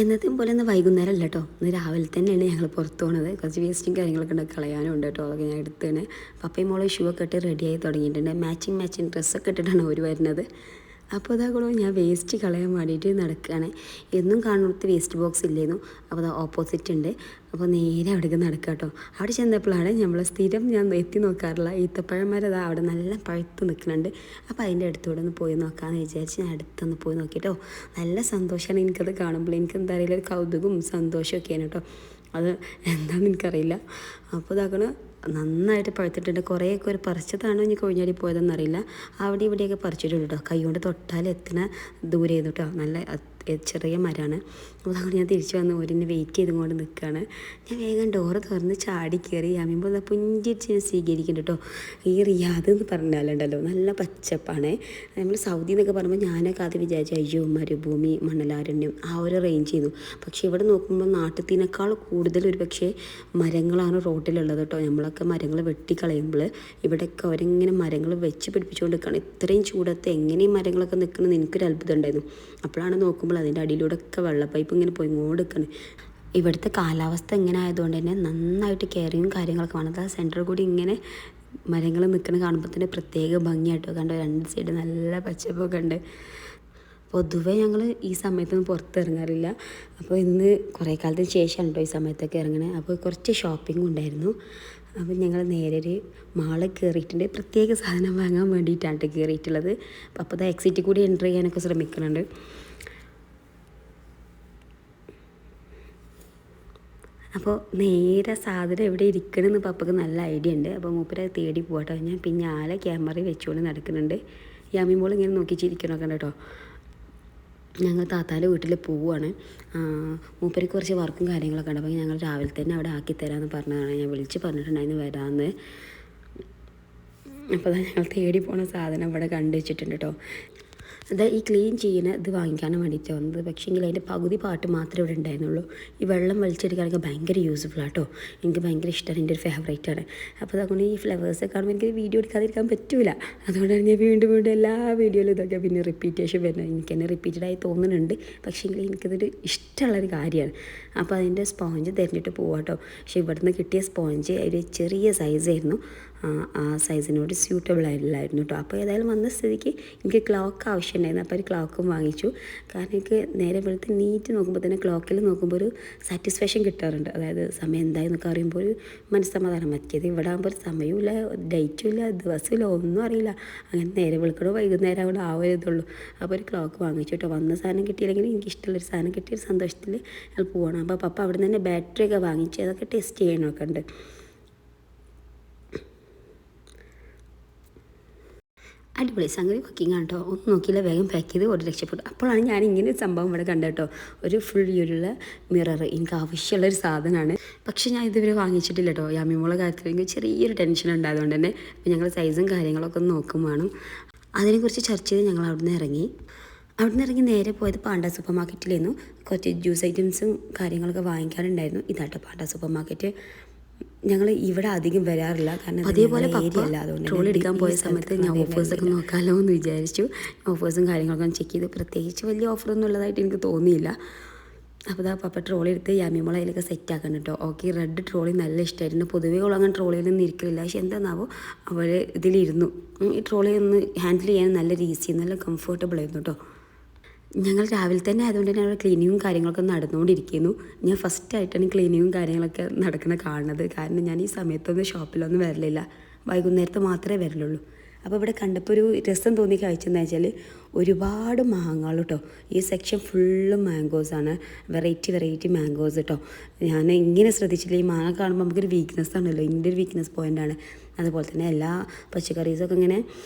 എന്നത്തേയും പോലെ ഇന്ന് വൈകുന്നേരം അല്ല കേട്ടോ, ഇന്ന് രാവിലെ തന്നെയാണ് ഞങ്ങൾ പുറത്ത് പോകുന്നത്. കുറച്ച് വേസ്റ്റും കാര്യങ്ങളൊക്കെ ഉണ്ട്, കളയാനും ഉണ്ട് കേട്ടോ. അതൊക്കെ ഞാൻ എടുത്തേണ്. പപ്പയും മോളും ഷൂ ഒക്കെ ഇട്ട് റെഡിയായി തുടങ്ങിയിട്ടുണ്ട്. മാച്ചിങ് ഡ്രസ്സൊക്കെ ഇട്ടിട്ടാണ് അവർ വരുന്നത്. അപ്പോൾ അതാകുള്ളൂ ഞാൻ വേസ്റ്റ് കളയാൻ വേണ്ടിയിട്ട് നടക്കുകയാണ്. എന്നും കാണുന്നിടത്ത് വേസ്റ്റ് ബോക്സ് ഇല്ലായിരുന്നു. അപ്പോൾ അത് ഓപ്പോസിറ്റ് ഉണ്ട്. അപ്പോൾ നേരെ അവിടേക്ക് നടക്കുക കേട്ടോ. അവിടെ ചെന്നപ്പോഴാണ് നമ്മൾ സ്ഥിരം ഞാൻ എത്തി നോക്കാറില്ല ഈത്തപ്പഴന്മാരത് അവിടെ നല്ല പഴുത്ത് നിൽക്കുന്നുണ്ട്. അപ്പോൾ അതിൻ്റെ അടുത്തൂടെ ഒന്ന് പോയി നോക്കാമെന്ന് വിചാരിച്ച് ഞാൻ അടുത്തൊന്ന് പോയി നോക്കിയിട്ടോ. നല്ല സന്തോഷമാണ് എനിക്കത് കാണുമ്പോൾ. എനിക്ക് എന്താ അറിയില്ല, ഒരു കൗതുകവും സന്തോഷമൊക്കെയാണ് കേട്ടോ. അത് എന്താണെന്ന് എനിക്കറിയില്ല. അപ്പോൾ ഇതാക്കണ നന്നായിട്ട് പഴുത്തിട്ടുണ്ട്. കുറേയൊക്കെ ഒരു പറിച്ചതാണോ ഇനി കൊഴിഞ്ഞാടി പോയതെന്നറിയില്ല. അവിടെ ഇവിടെയൊക്കെ പറിച്ചിട്ടുണ്ട് കേട്ടോ. കൈ കൊണ്ട് തൊട്ടാൽ എത്തുന്ന ദൂരെ ചെയ്തു കേട്ടോ. നല്ല ചെറിയ മരമാണ്. അപ്പോൾ അതുകൊണ്ട് ഞാൻ തിരിച്ചു വന്ന് ഒരിനെ വെയിറ്റ് ചെയ്തുകൊണ്ട് നിൽക്കുകയാണ്. ഞാൻ വേഗം ഡോറ് തുറന്ന് ചാടി കയറി യാമിമ്പോൾ അത് പുഞ്ചിരിച്ച് ഞാൻ സ്വീകരിക്കുന്നുണ്ട് കേട്ടോ. ഈ റിയാദ് എന്ന് പറഞ്ഞാലുണ്ടല്ലോ നല്ല പച്ചപ്പാണ്. നമ്മൾ സൗദി എന്നൊക്കെ പറയുമ്പോൾ ഞാനൊക്കെ അത് വിചാരിച്ചു അയ്യോ മരുഭൂമി മണലാരണ്യം ആ ഒരു റേഞ്ച് ചെയ്തു. പക്ഷേ ഇവിടെ നോക്കുമ്പോൾ നാട്ടിനേക്കാൾ കൂടുതൽ ഒരു പക്ഷേ മരങ്ങളാണ് റോട്ടിലുള്ളത് കേട്ടോ. നമ്മളൊക്കെ മരങ്ങൾ വെട്ടിക്കളയുമ്പോൾ ഇവിടെയൊക്കെ അവരിങ്ങനെ മരങ്ങൾ വെച്ച് പിടിപ്പിച്ചുകൊണ്ട് നിൽക്കുകയാണ്. ഇത്രയും ചൂടത്ത് എങ്ങനെയും മരങ്ങളൊക്കെ നിൽക്കണമെന്ന് എനിക്കൊരു അത്ഭുതം ഉണ്ടായിരുന്നു. അപ്പോഴാണ് നോക്കുമ്പോൾ അതിൻ്റെ അടിയിലൂടെ ഒക്കെ വെള്ളപ്പൈപ്പ് ഇങ്ങനെ പോയി കൊടുക്കണം. ഇവിടുത്തെ കാലാവസ്ഥ ഇങ്ങനെ ആയതുകൊണ്ട് തന്നെ നന്നായിട്ട് കെയറിങ്ങും കാര്യങ്ങളൊക്കെ വേണം. അത് സെൻറ്ററിൽ കൂടി ഇങ്ങനെ മരങ്ങൾ നിൽക്കുന്ന കാണുമ്പോൾ തന്നെ പ്രത്യേക ഭംഗിയായിട്ടോ. കണ്ടോ, രണ്ട് സൈഡ് നല്ല പച്ചപ്പൊക്കെ ഉണ്ട്. പൊതുവെ ഞങ്ങൾ ഈ സമയത്തൊന്നും പുറത്തിറങ്ങാറില്ല. അപ്പോൾ ഇന്ന് കുറേ കാലത്തിന് ശേഷമാണ് കേട്ടോ ഈ സമയത്തൊക്കെ ഇറങ്ങണേ. അപ്പോൾ കുറച്ച് ഷോപ്പിംഗ് ഉണ്ടായിരുന്നു. അപ്പോൾ ഞങ്ങൾ നേരെ ഒരു മാളിൽ കയറിയിട്ടുണ്ട്. പ്രത്യേക സാധനം വാങ്ങാൻ വേണ്ടിയിട്ടാണ് കയറിയിട്ടുള്ളത്. അപ്പോൾ അത് എക്സിറ്റിൽ കൂടി എൻ്റർ ചെയ്യാനൊക്കെ ശ്രമിക്കുന്നുണ്ട്. അപ്പോൾ നേരെ സാധനം എവിടെ ഇരിക്കണമെന്ന് പപ്പക്ക് നല്ല ഐഡിയ ഉണ്ട്. അപ്പോൾ മൂപ്പരെ തേടി പോകട്ടോ. ഞാൻ പിന്നാലെ ക്യാമറ വെച്ചുകൊണ്ട് നടക്കുന്നുണ്ട്. യാമിമോൾ ഇങ്ങനെ നോക്കിച്ചിരിക്കണമൊക്കെ ഉണ്ട് കേട്ടോ. ഞങ്ങൾ താത്താൻ്റെ വീട്ടിൽ പോവുകയാണ്. മൂപ്പർക്ക് കുറച്ച് വർക്കും കാര്യങ്ങളൊക്കെ ഉണ്ട്. അപ്പോൾ ഞങ്ങൾ രാവിലെ തന്നെ അവിടെ ആക്കിത്തരാമെന്ന് പറഞ്ഞതാണ്. ഞാൻ വിളിച്ച് പറഞ്ഞിട്ടുണ്ടായിരുന്നു വരാമെന്ന്. അപ്പോൾ ഞങ്ങൾ തേടി പോണ സാധനം ഇവിടെ കണ്ടു വെച്ചിട്ടുണ്ട് കേട്ടോ. അത് ഈ ക്ലീൻ ചെയ്യുന്ന ഇത് വാങ്ങിക്കാനും വേണ്ടിയിട്ട് വന്നത്. പക്ഷേങ്കിൽ അതിൻ്റെ പകുതി പാട്ട് മാത്രമേ ഇവിടെ ഉണ്ടായിരുന്നുള്ളൂ. ഈ വെള്ളം വലിച്ചെടുക്കാനൊക്കെ ഭയങ്കര യൂസ്ഫുൾ ആട്ടോ. എനിക്ക് ഭയങ്കര ഇഷ്ടമാണ്, എൻ്റെ ഒരു ഫേവറേറ്റാണ്. അപ്പോൾ അതുകൊണ്ട് ഈ ഫ്ലവേഴ്സൊക്കെ കാണുമ്പോൾ എനിക്ക് വീഡിയോ എടുക്കാതിരിക്കാൻ പറ്റില്ല. അതുകൊണ്ടാണ് ഞാൻ വീണ്ടും എല്ലാ വീഡിയോയിലും ഇതൊക്കെ പിന്നെ റിപ്പീറ്റേഷൻ വരുന്നത്. എനിക്ക് തന്നെ റിപ്പീറ്റഡായി തോന്നുന്നുണ്ട്. പക്ഷേങ്കിൽ എനിക്കതൊരു ഇഷ്ടമുള്ളൊരു കാര്യമാണ്. അപ്പോൾ അതിൻ്റെ സ്പോഞ്ച് തിരഞ്ഞിട്ട് പോവാട്ടോ. പക്ഷേ ഇവിടുന്ന് കിട്ടിയ സ്പോഞ്ച് ഒരു ചെറിയ സൈസായിരുന്നു. ആ സൈസിനോട് സ്യൂട്ടബിൾ ആയില്ലായിരുന്നു കേട്ടോ. അപ്പോൾ ഏതായാലും വന്ന സ്ഥിതിക്ക് എനിക്ക് ക്ലോക്ക് ആവശ്യമുണ്ടായിരുന്നു. അപ്പോൾ ഒരു ക്ലോക്കും വാങ്ങിച്ചു. കാരണം എനിക്ക് നേരെ വെളുത്ത് നീറ്റ് നോക്കുമ്പോൾ തന്നെ ക്ലോക്കിൽ നോക്കുമ്പോൾ ഒരു സാറ്റിസ്ഫാക്ഷൻ കിട്ടാറുണ്ട്. അതായത് സമയം എന്തായെന്നൊക്കെ അറിയുമ്പോൾ ഒരു മനസ്സമാധാനം. മറ്റേത് ഇവിടെ ആകുമ്പോൾ ഒരു സമയമില്ല, ഡേറ്റും ഇല്ല, ദിവസമില്ല, ഒന്നും അറിയില്ല. അങ്ങനെ നേരെ വെളുക്കണോ വൈകുന്നേരം അവിടെ ആവരുതുള്ളൂ. അപ്പോൾ ഒരു ക്ലോക്ക് വാങ്ങിച്ചു കേട്ടോ. വന്ന സാധനം കിട്ടിയില്ലെങ്കിൽ എനിക്ക് ഇഷ്ടമുള്ളൊരു സാധനം കിട്ടിയൊരു സന്തോഷത്തിൽ ഞങ്ങൾ പോകണം. അപ്പോൾ പപ്പ അവിടെ നിന്ന് തന്നെ ബാറ്ററിയൊക്കെ വാങ്ങിച്ച് അതൊക്കെ ടെസ്റ്റ് ചെയ്യണമൊക്കെ ഉണ്ട്. അടിപൊളി സംഗതി വർക്കിംഗ് ആണ് കേട്ടോ. ഒന്നും നോക്കിയില്ല, വേഗം പാക്ക് ചെയ്ത് ഒരു രക്ഷപ്പെട്ടു. അപ്പോഴാണ് ഞാൻ ഇങ്ങനെ ഒരു സംഭവം ഇവിടെ കണ്ടത് കേട്ടോ. ഒരു ഫുൾ വ്യൂലുള്ള മിറർ എനിക്ക് ആവശ്യമുള്ളൊരു സാധനമാണ്. പക്ഷേ ഞാൻ ഇതുവരെ വാങ്ങിച്ചിട്ടില്ല കേട്ടോ. യാമിമോളെ കാര്യത്തിൽ എനിക്ക് ചെറിയൊരു ടെൻഷൻ ഉണ്ടായതുകൊണ്ട് തന്നെ ഞങ്ങൾ സൈസും കാര്യങ്ങളൊക്കെ ഒന്ന് നോക്കും വേണം. അതിനെക്കുറിച്ച് ചർച്ച ചെയ്ത് ഞങ്ങൾ അവിടെ നിന്ന് ഇറങ്ങി നേരെ പോയത് പാണ്ട സൂപ്പർ മാർക്കറ്റിലായിരുന്നു. കുറച്ച് ജ്യൂസ് ഐറ്റംസും കാര്യങ്ങളൊക്കെ വാങ്ങിക്കാനുണ്ടായിരുന്നു. ഇതാട്ടോ പാണ്ട സൂപ്പർ മാർക്കറ്റ്. ഞങ്ങൾ ഇവിടെ അധികം വരാറില്ല, കാരണം അതേപോലെ ഏരിയല്ല. അതുകൊണ്ട് ട്രോൾ എടുക്കാൻ പോയ സമയത്ത് ഞാൻ ഓഫേഴ്സൊക്കെ നോക്കാമല്ലോ എന്ന് വിചാരിച്ചു. ഓഫേഴ്സും കാര്യങ്ങളൊക്കെ ചെക്ക് ചെയ്തു. പ്രത്യേകിച്ച് വലിയ ഓഫറൊന്നും ഉള്ളതായിട്ട് എനിക്ക് തോന്നിയില്ല. അപ്പോൾ ഇതാ പപ്പ ട്രോളി എടുത്ത് യാമിമോളെ അതിലൊക്കെ സെറ്റ് ആക്കണം കേട്ടോ. ഓക്കെ, റെഡ് ട്രോളി നല്ല ഇഷ്ടമായിരുന്നു. പൊതുവേ അങ്ങനെ ട്രോളിയിലൊന്നും ഇരിക്കില്ല. പക്ഷെ എന്താണെന്നാവോ അവർ ഇതിലിരുന്നു. ഈ ട്രോളി ഒന്ന് ഹാൻഡിൽ ചെയ്യാൻ നല്ല ഈസി, നല്ല കംഫർട്ടബിൾ ആയിരുന്നു കേട്ടോ. ഞങ്ങൾ രാവിലെ തന്നെ ആയതുകൊണ്ട് തന്നെ അവിടെ ക്ലീനിങ്ങും കാര്യങ്ങളൊക്കെ നടന്നുകൊണ്ടിരിക്കുന്നു. ഞാൻ ഫസ്റ്റായിട്ടാണ് ക്ലീനിങ്ങും കാര്യങ്ങളൊക്കെ നടക്കുന്നത് കാണുന്നത്. കാരണം ഞാൻ ഈ സമയത്തൊന്നും ഷോപ്പിലൊന്നും വരലില്ല, വൈകുന്നേരത്ത് മാത്രമേ വരലുള്ളൂ. അപ്പോൾ ഇവിടെ കണ്ടപ്പോൾ ഒരു രസം തോന്നി കഴിച്ചെന്ന് വെച്ചാൽ ഒരുപാട് മാങ്ങകൾ കേട്ടോ. ഈ സെക്ഷൻ ഫുള്ളും മാംഗോസാണ്, വെറൈറ്റി മാംഗോസ് കേട്ടോ. ഞാൻ ഇങ്ങനെ ശ്രദ്ധിച്ചില്ല. ഈ മാങ്ങ കാണുമ്പോൾ നമുക്കൊരു വീക്ക്നെസ് ആണല്ലോ, എൻ്റെ ഒരു വീക്ക്നെസ് പോയിൻ്റാണ്. അതുപോലെ തന്നെ എല്ലാ പച്ചക്കറീസൊക്കെ ഇങ്ങനെ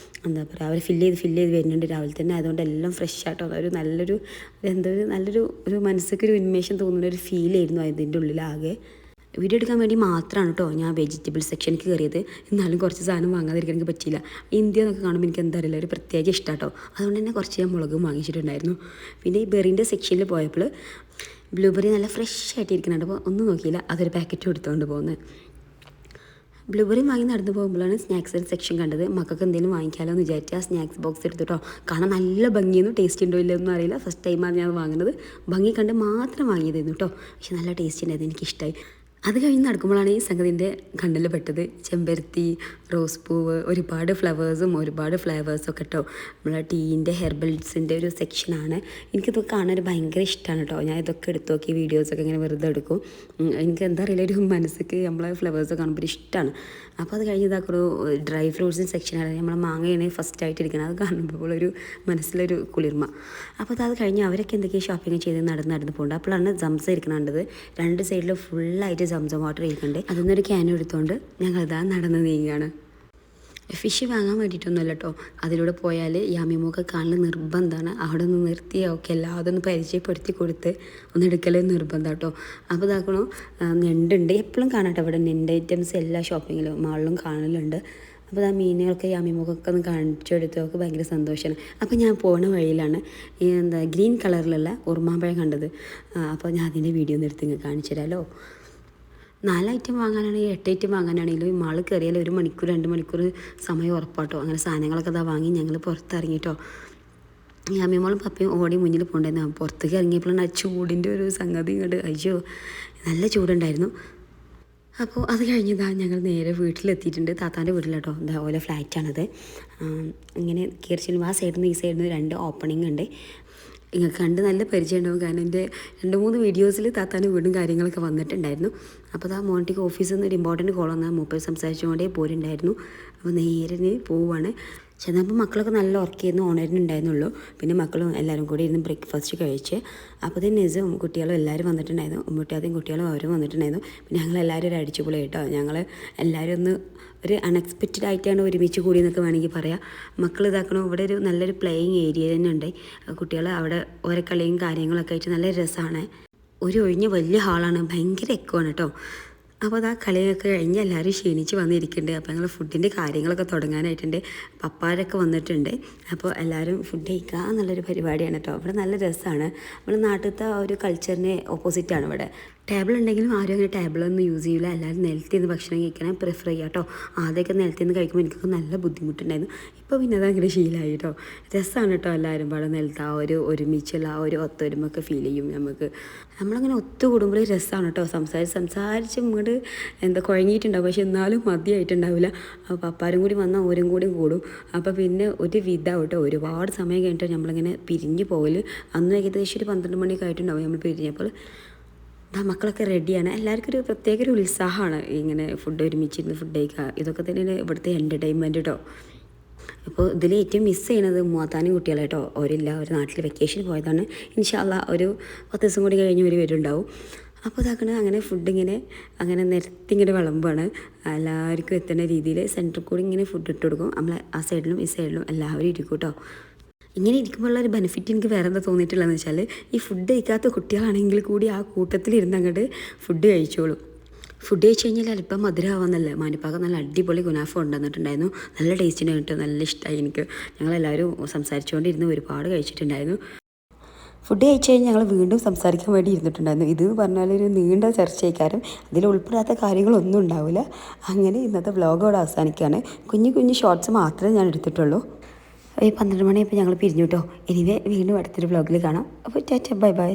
എന്താ പറയുക, അവർ ഫില്ല് ചെയ്ത് വരുന്നുണ്ട് രാവിലെ തന്നെ. അതുകൊണ്ട് എല്ലാം ഫ്രഷ് ആട്ടോ. ഒരു നല്ലൊരു മനസ്സിലേക്ക് ഉന്മേഷം തോന്നുന്ന ഒരു ഫീലായിരുന്നു അതിൻ്റെ ഉള്ളിലാകെ. വീഡിയോ എടുക്കാൻ വേണ്ടി മാത്രമാണ് കേട്ടോ ഞാൻ വെജിറ്റബിൾ സെക്ഷനിലേക്ക് കയറിയത്. എന്നാലും കുറച്ച് സാധനം വാങ്ങാതിരിക്കാൻ എനിക്ക് പറ്റിയില്ല. ഇന്ത്യ എന്നൊക്കെ കാണുമ്പോൾ എനിക്ക് എന്താ അറിയില്ല, ഒരു പ്രത്യേക ഇഷ്ടം കേട്ടോ. അതുകൊണ്ട് തന്നെ കുറച്ച് ഞാൻ മുളകും വാങ്ങിച്ചിട്ടുണ്ടായിരുന്നു. പിന്നെ ഈ ബെറിൻ്റെ സെക്ഷനിൽ പോയപ്പോൾ ബ്ലൂബെറി നല്ല ഫ്രഷ് ആയിട്ട് ഇരിക്കുന്നുണ്ട്. അപ്പോൾ ഒന്നും നോക്കിയില്ല, അതൊരു പാക്കറ്റ് എടുത്തുകൊണ്ട് പോകുന്നത്. ബ്ലൂബെറി വാങ്ങി നടന്നു പോകുമ്പോഴാണ് സ്നാക്സ് സെക്ഷൻ കണ്ടത്. മക്കൾക്ക് എന്തെങ്കിലും വാങ്ങിക്കാമല്ലോ എന്ന് വിചാരിച്ച് ആ സ്നാക്സ് ബോക്സ് എടുത്തിട്ടോ. കാണാൻ നല്ല ഭംഗിയൊന്നും ടേസ്റ്റ് ഉണ്ടോ ഇല്ലയോ ഒന്നും അറിയില്ല. ഫസ്റ്റ് ടൈമാണ് ഞാൻ വാങ്ങുന്നത്. ഭംഗി കണ്ട് മാത്രം വാങ്ങിയതായിരുന്നു കേട്ടോ. പക്ഷെ നല്ല ടേസ്റ്റ് ഉണ്ടായിരുന്നു, എനിക്കിഷ്ടമായി. അത് കഴിഞ്ഞ് നടക്കുമ്പോഴാണ് ഈ സംഗതിൻ്റെ കണ്ണിൽ പെട്ടത്. ചെമ്പരത്തി, റോസ് പൂവ്, ഒരുപാട് ഫ്ലവേഴ്സും ഒരുപാട് ഫ്ലേവേഴ്സൊക്കെ കേട്ടോ. നമ്മളെ ടീൻ്റെ ഹെർബൽസിൻ്റെ ഒരു സെക്ഷനാണ്. എനിക്കിതൊക്കെ കാണാൻ ഒരു ഭയങ്കര ഇഷ്ടമാണ് കേട്ടോ. ഞാൻ ഇതൊക്കെ എടുത്ത് നോക്കി വീഡിയോസൊക്കെ ഇങ്ങനെ വെറുതെ എടുക്കും. എനിക്ക് എന്താ അറിയില്ല, ഒരു മനസ്സിക്ക് നമ്മളെ ഫ്ലവേഴ്സ് കാണുമ്പോൾ ഇഷ്ടമാണ്. അപ്പോൾ അത് കഴിഞ്ഞ് ഇതാക്കൊരു ഡ്രൈ ഫ്രൂട്ട്സിൻ്റെ സെക്ഷനാണ്. നമ്മളെ മാങ്ങയാണ് ഫസ്റ്റായിട്ട് ഇരിക്കുന്നത്. അത് കാണുമ്പോൾ ഒരു മനസ്സിലൊരു കുളിർമ. അപ്പോൾ അത് കഴിഞ്ഞ് അവരൊക്കെ എന്തൊക്കെയാണ് ഷോപ്പിംഗ് ചെയ്ത് നടന്ന് പോകുന്നുണ്ട്. അപ്പോഴാണ് സംസ ഇരിക്കണത്. രണ്ട് സൈഡിൽ ഫുള്ളായിട്ട് സംസം വാട്ടർ ഇരിക്കുന്നുണ്ട്. അതിന്നൊരു ക്യാനും എടുത്തുകൊണ്ട് ഞങ്ങളിതാ നടന്ന് നീങ്ങുകയാണ്. ഫിഷ് വാങ്ങാൻ വേണ്ടിയിട്ടൊന്നുമല്ല കേട്ടോ. അതിലൂടെ പോയാൽ യാമിമൊക്കെ കാണൽ നിർബന്ധമാണ്. അവിടെ നിന്ന് നിർത്തി ഒക്കെ എല്ലാതും ഒന്ന് പരിചയപ്പെടുത്തി കൊടുത്ത് ഒന്ന് എടുക്കൽ നിർബന്ധം കേട്ടോ. അപ്പോൾ ഇതാക്കണോ, ഞണ്ടുണ്ട്, എപ്പോഴും കാണാട്ടോ ഇവിടെ ഞണ്ട് ഐറ്റംസ് എല്ലാ ഷോപ്പിങ്ങിലും മാളിലും കാണലുണ്ട്. അപ്പോൾ ആ മീനുകളൊക്കെ യാമിമൊക്കെ ഒന്ന് കാണിച്ചെടുത്ത് അവർക്ക് ഭയങ്കര സന്തോഷമാണ്. അപ്പോൾ ഞാൻ പോകുന്ന വഴിയിലാണ് ഈ ഗ്രീൻ കളറിലുള്ള ഉറുമാമ്പഴം കണ്ടത്. അപ്പോൾ ഞാൻ അതിൻ്റെ വീഡിയോ ഒന്ന് എടുത്ത് ഇങ്ങനെ കാണിച്ചു തരാമല്ലോ. 4 ഐറ്റം വാങ്ങാനാണെങ്കിൽ 8 ഐറ്റം വാങ്ങാനാണെങ്കിലും ഈ മാൾ കയറിയാൽ 1 മണിക്കൂർ 2 മണിക്കൂർ സമയം ഉറപ്പാട്ടോ. അങ്ങനെ സാധനങ്ങളൊക്കെ അതാ വാങ്ങി ഞങ്ങൾ പുറത്തിറങ്ങിയിട്ടോ. അമ്മയോളും പപ്പയും ഓടി മുന്നിൽ പോകണ്ടായിരുന്നു. പുറത്തേക്ക് ഇറങ്ങിയപ്പോഴാണ് ആ ചൂടിൻ്റെ ഒരു സംഗതി ഇങ്ങോട്ട്, അയ്യോ നല്ല ചൂടുണ്ടായിരുന്നു. അപ്പോൾ അത് കഴിഞ്ഞതാ ഞങ്ങൾ നേരെ വീട്ടിലെത്തിയിട്ടുണ്ട്. താത്താൻ്റെ വീട്ടിലാട്ടോ. എന്താ ഓലെ ഫ്ലാറ്റാണത്. ഇങ്ങനെ കയറി ചെല്ലുമ്പോൾ ആ സൈഡിൽ നിന്ന് ഈ സൈഡിൽ നിന്ന് 2 ഓപ്പണിംഗ് ഉണ്ട്. നിങ്ങൾക്ക് കണ്ട് നല്ല പരിചയം ഉണ്ടാവും. കാരണം എൻ്റെ 2-3 വീഡിയോസിൽ താത്താൻ്റെ വീടും കാര്യങ്ങളൊക്കെ വന്നിട്ടുണ്ടായിരുന്നു. അപ്പോൾ ആ മോണിറ്റിക്ക് ഓഫീസിൽ നിന്ന് ഒരു ഇമ്പോർട്ടൻറ്റ് കോൾ വന്നാൽ മൂപ്പർ സംസാരിച്ചുകൊണ്ടേ പോരുണ്ടായിരുന്നു. അപ്പോൾ നേരെ പോവുകയാണ്. ചെന്നപ്പോൾ മക്കളൊക്കെ നല്ല ഉറക്കിയിരുന്നു, ഓണറിനുണ്ടായിരുന്നുള്ളൂ. പിന്നെ മക്കളും എല്ലാവരും കൂടി ഇരുന്ന് ബ്രേക്ക്ഫാസ്റ്റ് കഴിച്ച്. അപ്പോൾ തന്നെ നെസും കുട്ടികളും എല്ലാവരും വന്നിട്ടുണ്ടായിരുന്നു. ഉമ്മൂട്ടാതെയും കുട്ടികളും അവരും വന്നിട്ടുണ്ടായിരുന്നു. പിന്നെ ഞങ്ങളെല്ലാവരും ഒരു അടിച്ചുപൊളി കേട്ടോ. ഞങ്ങൾ എല്ലാവരും ഒരു അൺഎക്സ്പെക്റ്റഡ് ആയിട്ടാണ് ഒരുമിച്ച് കൂടി എന്നൊക്കെ വേണമെങ്കിൽ പറയാം. മക്കൾ ഇതാക്കണം. ഇവിടെ ഒരു നല്ലൊരു പ്ലേയിങ് ഏരിയ തന്നെ ഉണ്ട്. കുട്ടികൾ അവിടെ ഓരോ കളിയും കാര്യങ്ങളൊക്കെ ആയിട്ട് നല്ല രസമാണ്. ഒരു ഒഴിഞ്ഞ വലിയ ഹാളാണ്, ഭയങ്കര എക്കോയാണ് കേട്ടോ. അപ്പോൾ അത് ആ കളിയൊക്കെ കഴിഞ്ഞ് എല്ലാവരും ക്ഷീണിച്ച് വന്നിരിക്കുന്നുണ്ട്. അപ്പോൾ ഞങ്ങൾ ഫുഡിൻ്റെ കാര്യങ്ങളൊക്കെ തുടങ്ങാനായിട്ടുണ്ട്. പപ്പാരൊക്കെ വന്നിട്ടുണ്ട്. അപ്പോൾ എല്ലാവരും ഫുഡ് കഴിക്കുക എന്നുള്ളൊരു പരിപാടിയാണ് കേട്ടോ. ഇവിടെ നല്ല രസമാണ്. നമ്മുടെ നാട്ടിലത്തെ ഒരു കൾച്ചറിന് ഓപ്പോസിറ്റാണ് ഇവിടെ. ടേബിൾ ഉണ്ടെങ്കിലും ആരും അങ്ങനെ ടേബിളൊന്നും യൂസ് ചെയ്യില്ല. എല്ലാവരും നിലത്തിൽ നിന്ന് ഭക്ഷണം കഴിക്കാനാണ് പ്രിഫർ ചെയ്യുക കേട്ടോ. ആദ്യമൊക്കെ നിലത്തിൽ നിന്ന് കഴിക്കുമ്പോൾ എനിക്കൊക്കെ നല്ല ബുദ്ധിമുട്ടുണ്ടായിരുന്നു. ഇപ്പോൾ പിന്നെ അതങ്ങനെ ശീലമായി കേട്ടോ. രസമാണ് കേട്ടോ. എല്ലാവരും പാടെ നിലത്ത് ആ ഒരു ഒരുമിച്ചുള്ള ആ ഒരു ഒത്തൊരുമൊക്കെ ഫീൽ ചെയ്യും നമുക്ക്. നമ്മളങ്ങനെ ഒത്തുകൂടുമ്പോൾ രസമാണ് കേട്ടോ. സംസാരിച്ച് ഇങ്ങോട്ട് കുഴങ്ങിയിട്ടുണ്ടാവും. പക്ഷെ എന്നാലും മതിയായിട്ടുണ്ടാവില്ല. അപ്പോൾ പപ്പാരും കൂടി വന്നാൽ ഓരും കൂടി കൂടും. അപ്പോൾ പിന്നെ ഒരു വിധമാവും കേട്ടോ. ഒരുപാട് സമയം കഴിഞ്ഞിട്ട് നമ്മളിങ്ങനെ പിരിഞ്ഞ് പോകൽ. അന്ന് ഏകദേശം ഒരു 12 മണിയൊക്കെ ആയിട്ടുണ്ടാവും നമ്മൾ പിരിഞ്ഞപ്പോൾ. മക്കളൊക്കെ റെഡിയാണ്. എല്ലാവർക്കും ഒരു പ്രത്യേക ഒരു ഉത്സാഹമാണ് ഇങ്ങനെ ഫുഡ് ഒരുമിച്ചിരുന്ന് ഫുഡ് കഴിക്കുക. ഇതൊക്കെ തന്നെയാണ് ഇവിടുത്തെ എൻ്റർടൈൻമെൻറ്റ് കേട്ടോ. അപ്പോൾ ഇതിൽ ഏറ്റവും മിസ് ചെയ്യണത് മൂത്താനും കുട്ടികളെ കേട്ടോ. അവരില്ല, ഒരു നാട്ടിൽ വെക്കേഷൻ പോയതാണ്. ഇൻഷാ അല്ലാഹ് ഒരു 10 ദിവസം കൂടി കഴിഞ്ഞ് ഒരു വരുന്നുണ്ടാവും. അപ്പോൾ ഇതാക്കണ അങ്ങനെ ഫുഡ് അങ്ങനെ നിരത്തി ഇങ്ങനെ വിളമ്പാണ്. എല്ലാവർക്കും എത്തുന്ന രീതിയിൽ സെൻറ്ററിൽ കൂടി ഇങ്ങനെ ഫുഡ് ഇട്ട് കൊടുക്കും. നമ്മൾ ആ സൈഡിലും ഈ സൈഡിലും എല്ലാവരും ഇരിക്കും കേട്ടോ. ഇങ്ങനെ ഇരിക്കുമ്പോഴുള്ള ഒരു ബെനിഫിറ്റ് എനിക്ക് വേറെ എന്താ തോന്നിയിട്ടുള്ളതെന്ന് വെച്ചാൽ, ഈ ഫുഡ് കഴിക്കാത്ത കുട്ടികളാണെങ്കിൽ കൂടി ആ കൂട്ടത്തിലിരുന്ന് അങ്ങോട്ട് ഫുഡ് കഴിച്ചോളും. ഫുഡ് കഴിച്ച് കഴിഞ്ഞാൽ അല്പം മധുരമാവാന്നല്ല. മാനിപ്പാക്ക നല്ല അടിപൊളി ഗുനാഫ കൊണ്ടുവന്നിട്ടുണ്ടായിരുന്നു. നല്ല ടേസ്റ്റിന് വേണ്ടിയിട്ട് നല്ല ഇഷ്ടമായി എനിക്ക്. ഞങ്ങളെല്ലാവരും സംസാരിച്ചുകൊണ്ടിരുന്ന് ഒരുപാട് കഴിച്ചിട്ടുണ്ടായിരുന്നു. ഫുഡ് കഴിച്ച് കഴിഞ്ഞ് ഞങ്ങൾ വീണ്ടും സംസാരിക്കാൻ വേണ്ടി ഇരുന്നിട്ടുണ്ടായിരുന്നു. ഇത് പറഞ്ഞാൽ ഒരു നീണ്ട ചർച്ചയ്ക്കാരും അതിൽ ഉൾപ്പെടാത്ത കാര്യങ്ങളൊന്നും ഉണ്ടാവില്ല. അങ്ങനെ ഇന്നത്തെ വ്ലോഗ് അവിടെ അവസാനിക്കുകയാണ്. കുഞ്ഞു ഷോർട്സ് മാത്രമേ ഞാൻ എടുത്തിട്ടുള്ളൂ. ഈ 12 മണിയപ്പോൾ ഞങ്ങൾ പിരിഞ്ഞു കേട്ടോ. എനിവേ വീണ്ടും അടുത്തൊരു വ്ലോഗിൽ കാണാം. അപ്പോൾ ടാറ്റ ബൈ ബൈ.